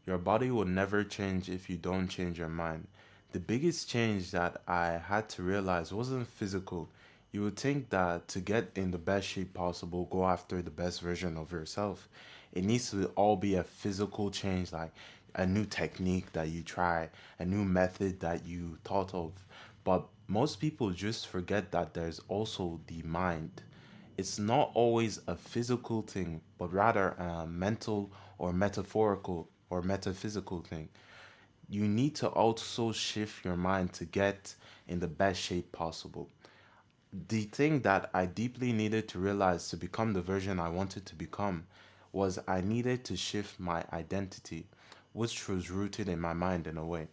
Your body will never change if you don't change your mind. The biggest change that I had to realize wasn't physical. You would think that to get in the best shape possible, go after the best version of yourself. It needs to all be a physical change, like a new technique that you try, a new method that you thought of. But most people just forget that there's also the mind. It's not always a physical thing, but rather a mental or metaphorical or metaphysical thing. You need to also shift your mind to get in the best shape possible. The thing that I deeply needed to realize to become the version I wanted to become was I needed to shift my identity, which was rooted in my mind in a way.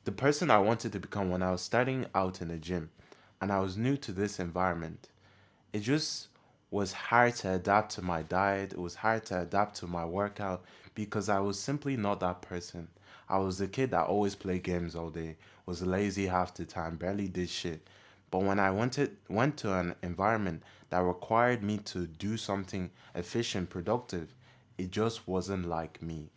The person I wanted to become when I was starting out in the gym and I was new to this environment, it just was hard to adapt to my diet. It was hard to adapt to my workout because I was simply not that person. I was the kid that always played games all day, was lazy half the time, barely did shit. But when I went to an environment that required me to do something efficient, productive, it just wasn't like me.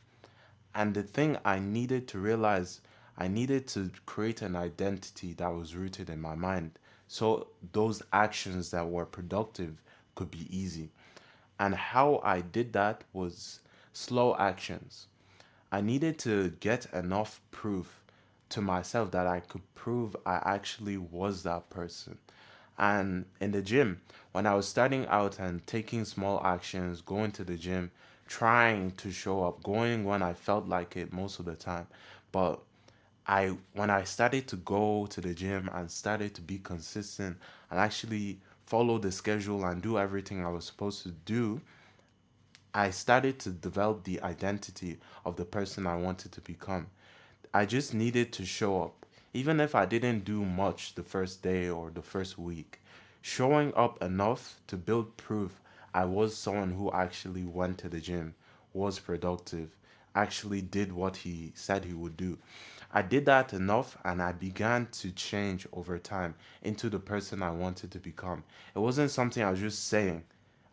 And the thing I needed to realize, I needed to create an identity that was rooted in my mind. So those actions that were productive could be easy. And how I did that was slow actions. I needed to get enough proof to myself that I could prove I actually was that person. And in the gym, when I was starting out and taking small actions, going to the gym, trying to show up, going when I felt like it most of the time. But when I started to go to the gym and started to be consistent and actually follow the schedule and do everything I was supposed to do, I started to develop the identity of the person I wanted to become. I just needed to show up. Even if I didn't do much the first day or the first week, showing up enough to build proof I was someone who actually went to the gym, was productive, actually did what he said he would do. I did that enough and I began to change over time into the person I wanted to become. It wasn't something I was just saying.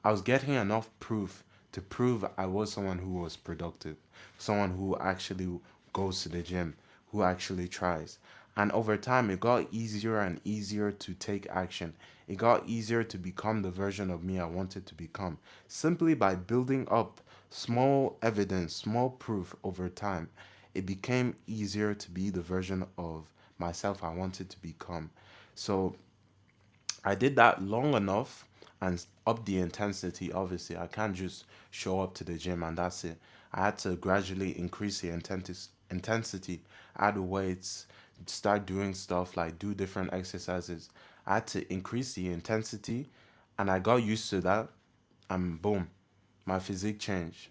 I was getting enough proof to prove I was someone who was productive, someone who actually goes to the gym, who actually tries. And over time, it got easier and easier to take action. It got easier to become the version of me I wanted to become simply by building up small evidence, small proof over time. It became easier to be the version of myself I wanted to become. So I did that long enough and up the intensity. Obviously, I can't just show up to the gym and that's it. I had to gradually increase the intensity, add weights, start doing stuff like do different exercises. I had to increase the intensity and I got used to that and boom, my physique changed.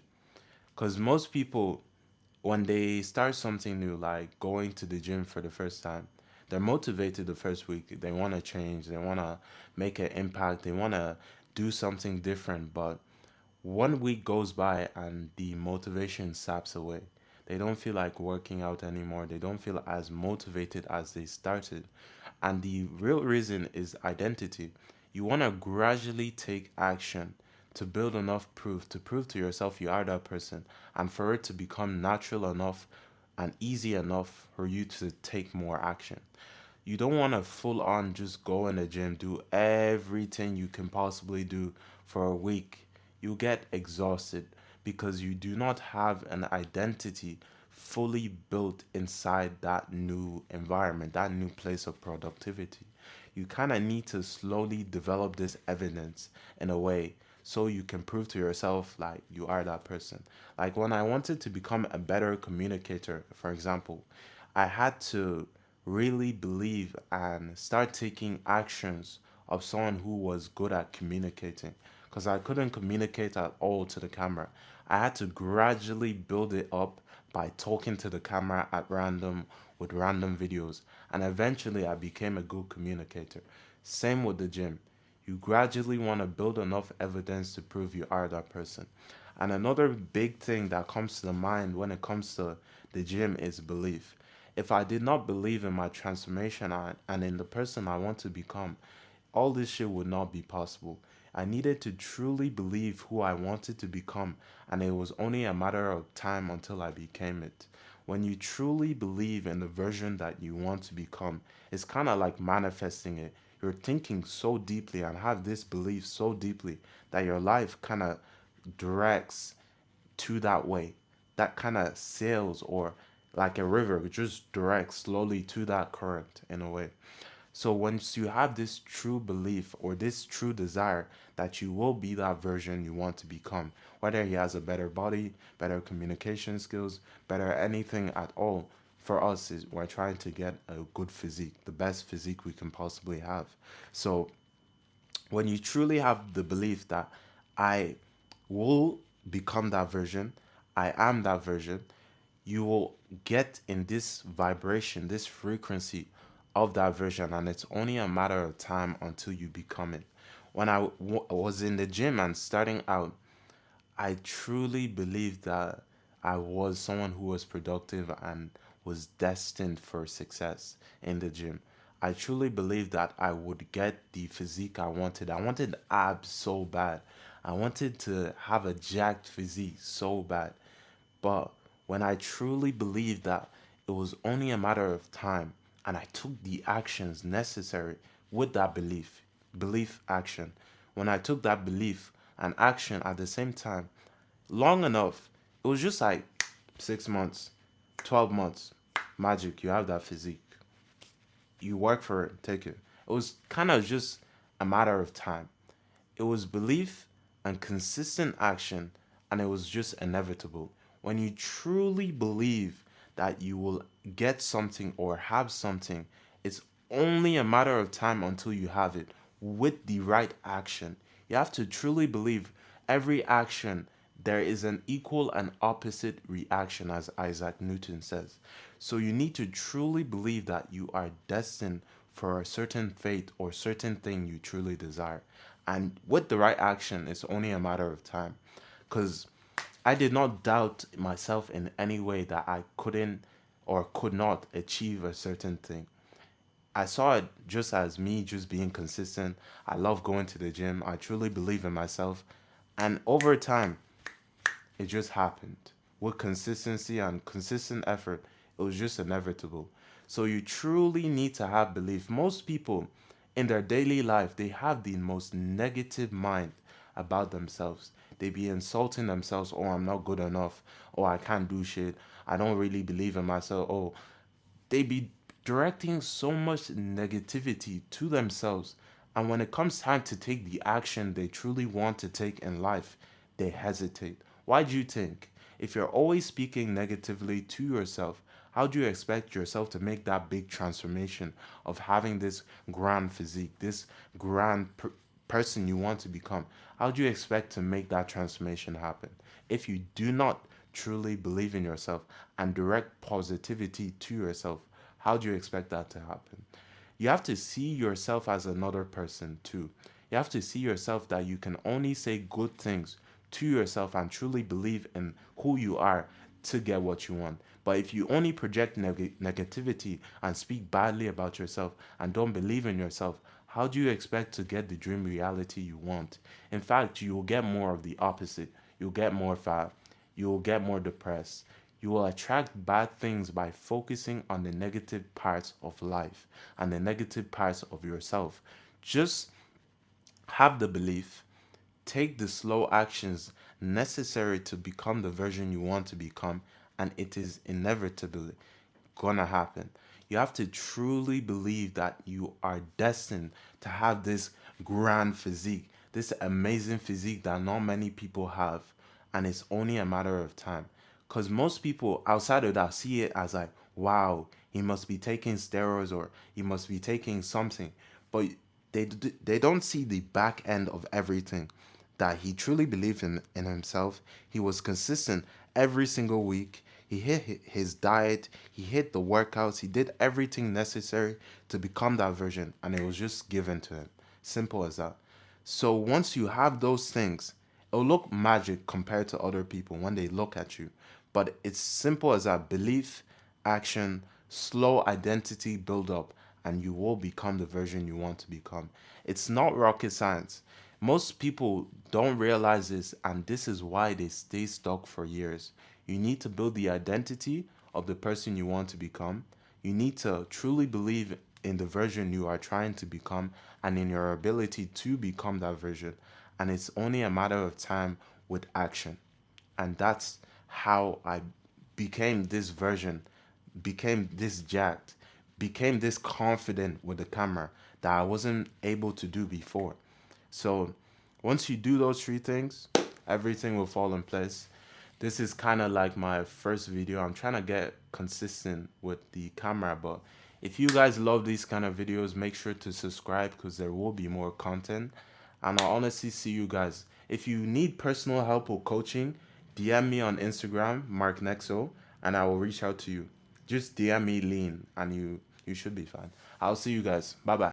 Because most people, when they start something new, like going to the gym for the first time, they're motivated the first week. They want to change, they want to make an impact, they want to do something different. But 1 week goes by and the motivation saps away. They don't feel like working out anymore. They don't feel as motivated as they started. And the real reason is identity. You want to gradually take action to build enough proof to prove to yourself you are that person and for it to become natural enough and easy enough for you to take more action. You don't want to full on just go in the gym, do everything you can possibly do for a week. You get exhausted because you do not have an identity fully built inside that new environment, that new place of productivity. You kind of need to slowly develop this evidence in a way so you can prove to yourself like you are that person. Like when I wanted to become a better communicator, for example, I had to really believe and start taking actions of someone who was good at communicating because I couldn't communicate at all to the camera. I had to gradually build it up by talking to the camera at random with random videos, and eventually I became a good communicator. Same with the gym. You gradually want to build enough evidence to prove you are that person. And another big thing that comes to the mind when it comes to the gym is belief. If I did not believe in my transformation and in the person I want to become, all this shit would not be possible. I needed to truly believe who I wanted to become, and it was only a matter of time until I became it. When you truly believe in the version that you want to become, it's kind of like manifesting it. You're thinking so deeply and have this belief so deeply that your life kind of directs to that way. That kind of sails, or like a river, it just directs slowly to that current in a way. So once you have this true belief or this true desire that you will be that version you want to become, whether he has a better body, better communication skills, better anything at all, for us is we're trying to get a good physique, the best physique we can possibly have. So when you truly have the belief that I will become that version, I am that version, you will get in this vibration, this frequency of that version, and it's only a matter of time until you become it. When was in the gym and starting out, I truly believed that I was someone who was productive and was destined for success in the gym. I truly believed that I would get the physique I wanted. I wanted abs so bad. I wanted to have a jacked physique so bad. But when I truly believed that it was only a matter of time and I took the actions necessary with that belief action, when I took that belief and action at the same time, long enough, it was just like 6 months, 12 months, magic, you have that physique. You work for it, take it. It was kind of just a matter of time. It was belief and consistent action, and it was just inevitable. When you truly believe that you will get something or have something, it's only a matter of time until you have it with the right action. You have to truly believe every action there is an equal and opposite reaction, as Isaac Newton says. So you need to truly believe that you are destined for a certain fate or certain thing you truly desire. And with the right action, it's only a matter of time. Because I did not doubt myself in any way that I couldn't or could not achieve a certain thing. I saw it just as me just being consistent. I love going to the gym. I truly believe in myself. And over time, it just happened. With consistency and consistent effort, it was just inevitable. So you truly need to have belief. Most people in their daily life, they have the most negative mind about themselves. They be insulting themselves, oh, I'm not good enough, oh, I can't do shit, I don't really believe in myself, oh, they be directing so much negativity to themselves. And when it comes time to take the action they truly want to take in life, they hesitate. Why do you think? If you're always speaking negatively to yourself, how do you expect yourself to make that big transformation of having this grand physique, this person you want to become? How do you expect to make that transformation happen if you do not truly believe in yourself and direct positivity to yourself? How do you expect that to happen? You have to see yourself as another person too. You have to see yourself that you can only say good things to yourself and truly believe in who you are to get what you want. But if you only project negativity and speak badly about yourself and don't believe in yourself, how do you expect to get the dream reality you want? In fact, you will get more of the opposite. You'll get more fat. You will get more depressed. You will attract bad things by focusing on the negative parts of life and the negative parts of yourself. Just have the belief, take the slow actions necessary to become the version you want to become, and it is inevitably gonna happen. You have to truly believe that you are destined to have this grand physique, this amazing physique that not many people have, and it's only a matter of time. Because most people outside of that see it as like, wow, he must be taking steroids or he must be taking something, but they don't see the back end of everything. That he truly believed in himself. He was consistent every single week. He hit his diet, he hit the workouts, he did everything necessary to become that version, and it was just given to him. Simple as that. So once you have those things, it'll look magic compared to other people when they look at you. But it's simple as that: belief, action, slow identity build up, and you will become the version you want to become. It's not rocket science. Most people don't realize this, and this is why they stay stuck for years. You need to build the identity of the person you want to become. You need to truly believe in the version you are trying to become and in your ability to become that version. And it's only a matter of time with action. And that's how I became this version, became this jacked, became this confident with the camera that I wasn't able to do before. So once you do those three things, everything will fall in place. This is kind of like my first video. I'm trying to get consistent with the camera, but if you guys love these kind of videos, make sure to subscribe because there will be more content. And I'll honestly see you guys. If you need personal help or coaching, DM me on Instagram, Mark Nexo, and I will reach out to you. Just DM me lean and you should be fine. I'll see you guys. Bye bye.